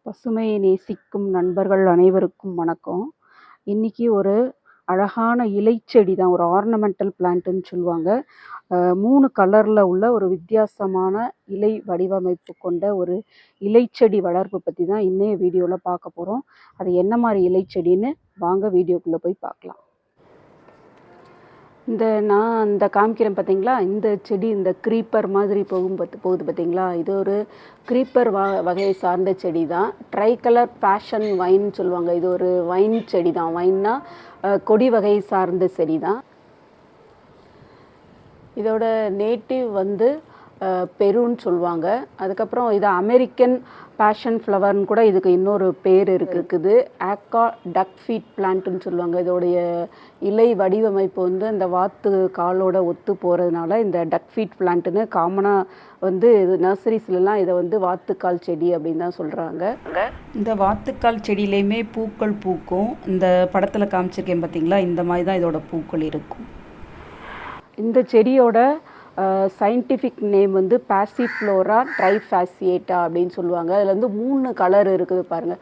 பசுமையை நேசிக்கும் நண்பர்கள் அனைவருக்கும் வணக்கம். இன்னைக்கு ஒரு அழகான இலைச்செடி தான், ஒரு ஆர்னமெண்டல் பிளான்ட்னு சொல்லுவாங்க. 3 கலரில் உள்ள ஒரு வித்தியாசமான இலை வடிவமைப்பு கொண்ட ஒரு இலைச்செடி வளர்ப்பு பற்றி தான் இன்னைய வீடியோவில் பார்க்க போகிறோம். அது என்ன மாதிரி இலைச்செடின்னு வாங்க வீடியோக்குள்ளே போய் பார்க்கலாம். நான் இந்த காமிக்கிறேன் பார்த்தீங்களா, இந்த செடி இந்த க்ரீப்பர் மாதிரி போகுது பார்த்தீங்களா, இது ஒரு க்ரீப்பர் வகையை சார்ந்த செடி தான். ட்ரை கலர் பேஷன் வைன் சொல்லுவாங்க. இது ஒரு வைன் செடி தான். வைன்னா கொடி வகையை சார்ந்த செடி தான். இதோட நேட்டிவ் வந்து பெருன்னு சொல்லுவாங்க. அதுக்கப்புறம் இது அமெரிக்கன் பேஷன் ஃப்ளவர்னு கூட இதுக்கு இன்னொரு பேர் இருக்குது. ஆக்கா டக் ஃபீட் பிளான்ட்டுன்னு சொல்லுவாங்க. இதோடைய இலை வடிவமைப்பு வந்து அந்த வாத்து காலோட ஒத்து போகிறதுனால இந்த டக் ஃபீட் பிளான்ட்டுன்னு காமனாக வந்து இது நர்சரிஸ்லாம் இதை வந்து வாத்துக்கால் செடி அப்படின்னு தான் சொல்கிறாங்க. இந்த வாத்துக்கால் செடியிலையுமே பூக்கள் பூக்கும். இந்த படத்தில் காமிச்சிருக்கேன் பார்த்தீங்களா, இந்த மாதிரி தான் இதோட பூக்கள் இருக்கும். இந்த செடியோட சயின்டிஃபிக் நேம் வந்து passiflora trifasiata அப்படின்னு சொல்லுவாங்க. அதில் வந்து 3 கலர் இருக்குது பாருங்கள்.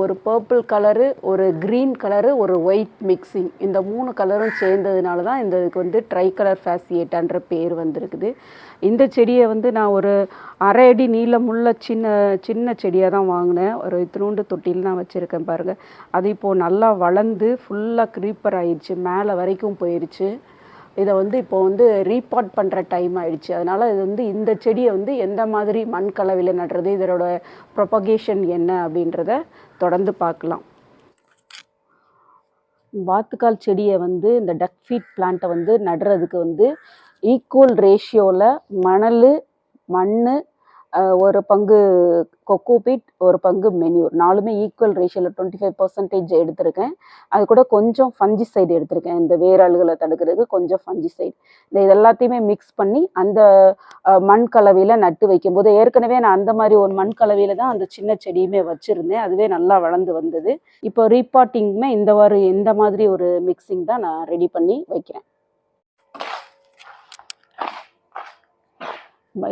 ஒரு பர்பிள் கலரு, ஒரு க்ரீன் கலரு, ஒரு ஒயிட் மிக்சிங். இந்த 3 கலரும் சேர்ந்ததுனால தான் இதுக்கு வந்து ட்ரை கலர் ஃபேசியேட்டான்ற பேர் வந்திருக்குது. இந்த செடியை வந்து நான் ஒரு 1/2 அடி நீளமுள்ள சின்ன செடியாக தான் வாங்கினேன். ஒரு இத்தினூண்டு தொட்டியில் தான் வச்சுருக்கேன் பாருங்கள். அது இப்போது நல்லா வளர்ந்து ஃபுல்லாக க்ரீப்பர் ஆயிடுச்சு, மேலே வரைக்கும் போயிடுச்சு. இதை வந்து இப்போ வந்து ரீபாட் பண்ணுற டைம் ஆயிடுச்சு. அதனால் இது வந்து இந்த செடியை வந்து எந்த மாதிரி மண் கலவையில் நடுறது, இதோட ப்ரொபகேஷன் என்ன அப்படின்றத தொடர்ந்து பார்க்கலாம். வாத்துக்கால் செடியை வந்து இந்த டக் ஃபீட் பிளான்ட்டை வந்து நடுறதுக்கு வந்து ஈக்குவல் ரேஷியோவில் மணல், மண், ஒரு பங்கு கொக்கோபீட், ஒரு பங்கு மென்யூர், 4மே ஈக்குவல் ரேஷியோவில் 25% எடுத்திருக்கேன். அது கூட கொஞ்சம் ஃபஞ்சிசைடு எடுத்திருக்கேன். இந்த வேரல்களை தடுக்கிறதுக்கு கொஞ்சம் ஃபஞ்சிசைடு. இது எல்லாத்தையுமே மிக்ஸ் பண்ணி அந்த மண் கலவையில் நட்டு வைக்கும்போது, ஏற்கனவே நான் அந்த மாதிரி ஒரு மண் கலவையில் தான் அந்த சின்ன செடியுமே வச்சுருந்தேன். அதுவே நல்லா வளர்ந்து வந்தது. இப்போ ரீபாட்டிங்குமே இந்த மாதிரி ஒரு மிக்சிங் தான் நான் ரெடி பண்ணி வைக்கிறேன்.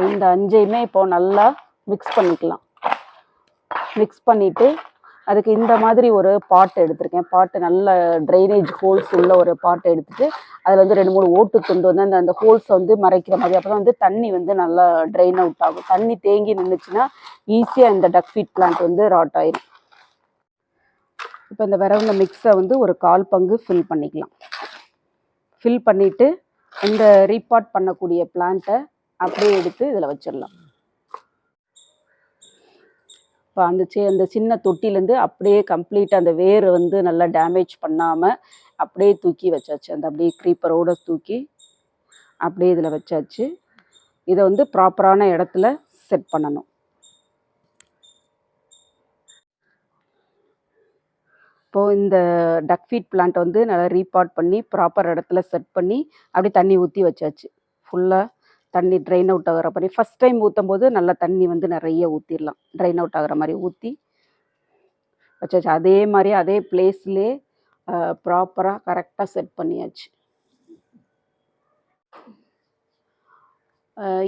இந்த 5ஐயுமே இப்போ நல்லா மிக்ஸ் பண்ணிக்கலாம். மிக்ஸ் பண்ணிவிட்டு அதுக்கு இந்த மாதிரி ஒரு பாட் எடுத்திருக்கேன். பாட்டு நல்ல ட்ரைனேஜ் ஹோல்ஸ் உள்ள ஒரு பாட்டை எடுத்துகிட்டு அதில் வந்து 2-3 ஓட்டு துண்டு வந்து அந்த ஹோல்ஸை வந்து மறைக்கிற மாதிரி, அப்போ தான் வந்து தண்ணி வந்து நல்லா ட்ரைன் அவுட் ஆகும். தண்ணி தேங்கி நின்றுச்சுன்னா ஈஸியாக இந்த டக் ஃபீட் பிளான்ட் வந்து ராட் ஆயிடும். இப்போ இந்த விரவுன மிக்ஸை வந்து ஒரு 1/4 பங்கு ஃபில் பண்ணிக்கலாம். ஃபில் பண்ணிவிட்டு இந்த ரீபாட் பண்ணக்கூடிய பிளான்ட்டை அப்படியே எடுத்து இதில் வச்சிடலாம். இப்போ அந்த சின்ன தொட்டிலேருந்து அப்படியே கம்ப்ளீட்டாக அந்த வேர் வந்து நல்லா டேமேஜ் பண்ணாமல் அப்படியே தூக்கி வச்சாச்சு. அந்த அப்படியே க்ரீப்பரோடு தூக்கி அப்படியே இதில் வச்சாச்சு. இதை வந்து ப்ராப்பரான இடத்துல செட் பண்ணணும். இப்போது இந்த டக் ஃபீட் பிளான்ட்டை வந்து நல்லா ரீபாட் பண்ணி ப்ராப்பர் இடத்துல செட் பண்ணி அப்படியே தண்ணி ஊற்றி வச்சாச்சு. ஃபுல்லாக தண்ணி ட்ரைன் அவுட் ஆகிற மாதிரி, ஃபஸ்ட் டைம் ஊற்றும் போது நல்லா தண்ணி வந்து நிறைய ஊற்றிடலாம். ட்ரைன் அவுட் ஆகிற மாதிரி ஊற்றி வச்சாச்சு. அதே மாதிரி அதே பிளேஸ்லே ப்ராப்பராக கரெக்டாக செட் பண்ணியாச்சு.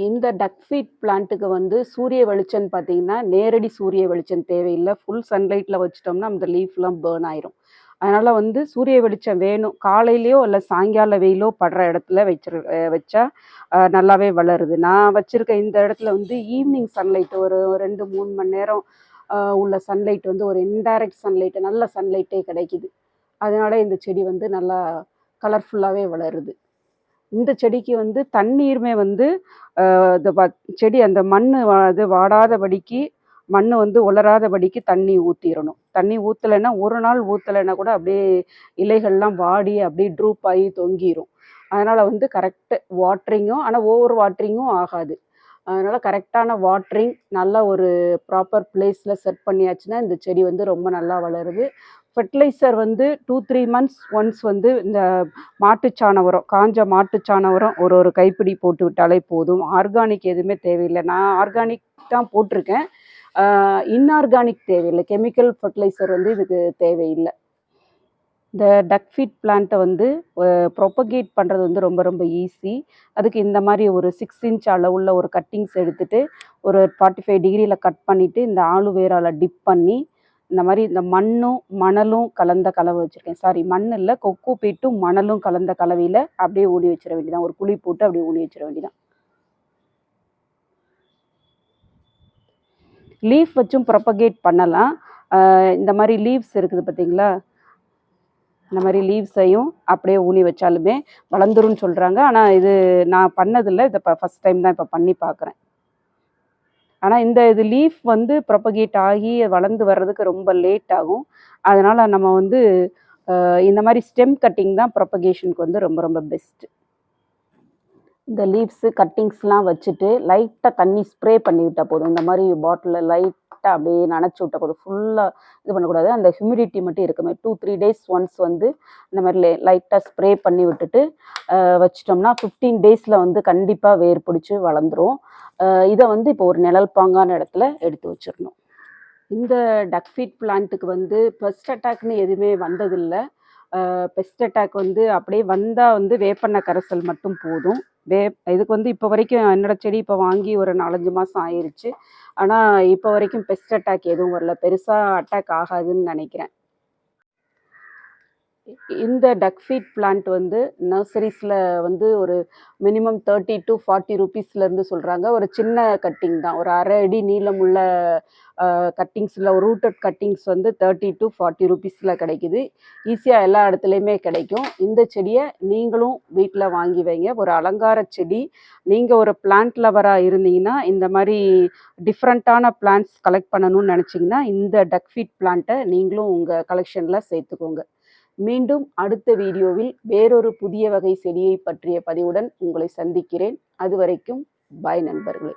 இந்த டக் ஃபீட் பிளான்ட்டுக்கு வந்து சூரிய வெளிச்சம் பார்த்திங்கன்னா நேரடி சூரிய வெளிச்சம் தேவையில்லை. ஃபுல் சன்லைட்டில் வச்சிட்டோம்னா அந்த லீஃப்லாம் பேர்ன் ஆயிரும். அதனால் வந்து சூரிய வெளிச்சம் வேணும். காலையிலையோ இல்லை சாயங்கால வெயிலோ படுற இடத்துல வச்சா நல்லாவே வளருது. நான் வச்சுருக்க இந்த இடத்துல வந்து ஈவினிங் சன்லைட்டு ஒரு 2-3 மணி நேரம் உள்ள சன்லைட் வந்து ஒரு இன்டைரக்ட் சன்லைட்டு, நல்ல சன்லைட்டே கிடைக்குது. அதனால இந்த செடி வந்து நல்லா கலர்ஃபுல்லாகவே வளருது. இந்த செடிக்கு வந்து தண்ணீருமே வந்து செடி அந்த மண் இது வாடாதபடிக்கு, மண் வந்து உலராதபடிக்கு தண்ணி ஊற்றிடணும். தண்ணி ஊற்றலைன்னா, ஒரு நாள் ஊற்றலைன்னா கூட அப்படியே இலைகள்லாம் வாடி அப்படியே ட்ரூப் ஆகி தொங்கிடும். அதனால் வந்து கரெக்டு வாட்ரிங்கும், ஆனால் ஓவர் வாட்ரிங்கும் ஆகாது. அதனால் கரெக்டான வாட்ரிங், நல்ல ஒரு ப்ராப்பர் பிளேஸில் செட் பண்ணியாச்சுன்னா இந்த செடி வந்து ரொம்ப நல்லா வளருது. ஃபெர்டிலைசர் வந்து 2-3 months ஒன்ஸ் வந்து இந்த மாட்டுச்சாண உரம், காஞ்ச மாட்டுச்சாண உரம் ஒரு கைப்பிடி போட்டு விட்டாலே போதும். ஆர்கானிக் எதுவுமே தேவையில்லை. நான் ஆர்கானிக் தான் போட்டிருக்கேன். இன்ஆர்கானிக் தேவையில்லை. கெமிக்கல் ஃபெர்டிலைசர் வந்து இதுக்கு தேவையில்லை. இந்த டக்ஃபீட் பிளான்ட்டை வந்து ப்ரொபகேட் பண்ணுறது வந்து ரொம்ப ரொம்ப ஈஸி. அதுக்கு இந்த மாதிரி ஒரு 6 இன்ச் அளவுள்ள ஒரு கட்டிங்ஸ் எடுத்துகிட்டு ஒரு 45 டிகிரியில் கட் பண்ணிவிட்டு இந்த ஆலுவேராவில் டிப் பண்ணி இந்த மாதிரி இந்த மண்ணும் மணலும் கலந்த கலவை வச்சுருக்கேன். சாரி, மண் இல்லை, கொக்கோ பீட்டும் மணலும் கலந்த கலவையில் அப்படியே ஊனி வச்சிட வேண்டியதான். ஒரு குழி போட்டு அப்படியே ஊனி வச்சிட வேண்டியதான். லீஃப் வச்சும் ப்ரொபகேட் பண்ணலாம். இந்த மாதிரி லீவ்ஸ் இருக்குது பார்த்தீங்களா, இந்த மாதிரி லீவ்ஸையும் அப்படியே ஊனி வச்சாலுமே வளர்ந்துரும்னு சொல்கிறாங்க. ஆனால் இது நான் பண்ணதில்லை, இதை இப்போ ஃபஸ்ட் டைம் தான் இப்போ பண்ணி பார்க்குறேன். ஆனால் இது லீஃப் வந்து ப்ரொபகேட் ஆகி வளர்ந்து வர்றதுக்கு ரொம்ப லேட் ஆகும். அதனால் நம்ம வந்து இந்த மாதிரி ஸ்டெம் கட்டிங் தான் ப்ரொபகேஷனுக்கு வந்து ரொம்ப ரொம்ப பெஸ்ட்டு. இந்த லீவ்ஸு கட்டிங்ஸ்லாம் வச்சுட்டு லைட்டாக தண்ணி ஸ்ப்ரே பண்ணி விட்டால் போதும். இந்த மாதிரி பாட்டிலில் லைட்டாக அப்படியே நனைச்சி விட்டால் போதும். ஃபுல்லாக இது பண்ணக்கூடாது, அந்த ஹியூமிடிட்டி மட்டும் இருக்குமே. 2-3 டேஸ் ஒன்ஸ் வந்து இந்த மாதிரி லைட்டாக ஸ்ப்ரே பண்ணி விட்டுட்டு வச்சிட்டோம்னா 15 டேஸில் வந்து கண்டிப்பாக வேர் பிடிச்சி வளர்ந்துரும். இதை வந்து இப்போ ஒரு நிழல் பாங்கான இடத்துல எடுத்து வச்சிடணும். இந்த டக்ஃபீட் பிளான்ட்டுக்கு வந்து பெஸ்ட் அட்டாக்னு எதுவுமே வந்ததில்லை. பெஸ்ட் அட்டாக் வந்து அப்படியே வந்தால் வந்து வேப்பெண்ணெய் கரைசல் மட்டும் போதும். இதுக்கு வந்து இப்போ வரைக்கும் என்னோடய செடி இப்போ வாங்கி ஒரு 4-5 மாதம் ஆயிடுச்சு. ஆனால் இப்போ வரைக்கும் பெஸ்ட் அட்டாக் எதுவும் வரல. பெருசாக அட்டாக் ஆகாதுன்னு நினைக்கிறேன். இந்த டக்ஃபீட் பிளான்ட் வந்து நர்சரிஸில் வந்து ஒரு மினிமம் 30 to 40 ருபீஸ்லேருந்து சொல்கிறாங்க. ஒரு சின்ன கட்டிங் தான், ஒரு 1/2 அடி நீளமுள்ள கட்டிங்ஸில் ஒரு ரூட்டட் கட்டிங்ஸ் வந்து 30 to 40 ருபீஸில் கிடைக்குது. ஈஸியாக எல்லா இடத்துலையுமே கிடைக்கும். இந்த செடியை நீங்களும் வீட்டில் வாங்கி வைங்க. ஒரு அலங்கார செடி. நீங்கள் ஒரு பிளான்ட் லவராக இருந்தீங்கன்னா, இந்த மாதிரி டிஃப்ரெண்ட்டான பிளான்ட்ஸ் கலெக்ட் பண்ணணும்னு நினச்சிங்கன்னா இந்த டக்ஃபீட் பிளான்ட்டை நீங்களும் உங்கள் கலெக்ஷனில் சேர்த்துக்கோங்க. மீண்டும் அடுத்த வீடியோவில் வேறொரு புதிய வகை செடியை பற்றிய பதிவுடன் உங்களை சந்திக்கிறேன். அதுவரைக்கும் பாய் நண்பர்களே.